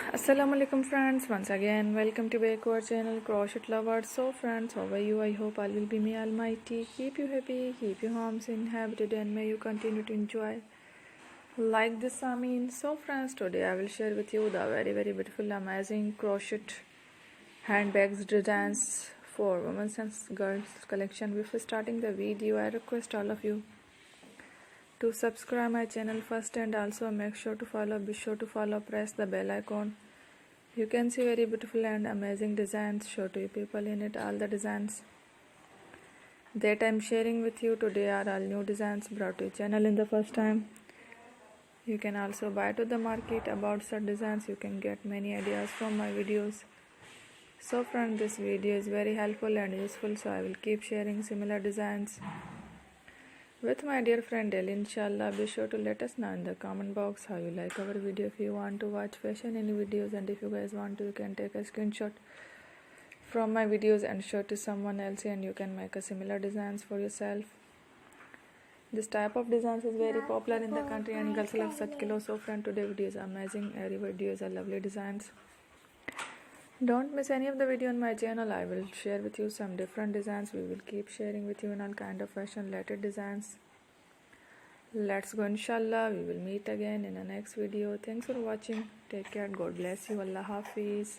Assalamu alaikum friends, once again welcome to back to our channel Crochet Lovers. So friends, how are you? I hope all will be may almighty keep you happy, keep your homes inhabited, and may you continue to enjoy like this Amin. So friends, today I will share with you the very beautiful amazing crochet handbags designs for women and girls collection. Before starting the video, I request all of you to subscribe my channel first, and also make sure to follow, be sure to follow, press the bell icon. You can see very beautiful and amazing designs show to you people in it. All the designs that I'm sharing with you today are all new designs brought to your channel in the first time. You can also buy to the market about such designs. You can get many ideas from my videos. So friends, this video is very helpful and useful, so I will keep sharing similar designs with my dear friend daily, inshallah. Be sure to let us know in the comment box how you like our video. If you want to watch fashion any videos, and if you guys want to, you can take a screenshot from my videos and show to someone else, and you can make a similar designs for yourself. This type of designs is very popular in the country and girls love such clothes. So friend, today video is amazing. Every videos are lovely designs. Don't miss any of the video on my channel. I will share with you some different designs. We will keep sharing with you in all kind of fashion related designs. Let's go, inshallah. We will meet again in the next video. Thanks for watching. Take care. God bless you. Allah Hafiz.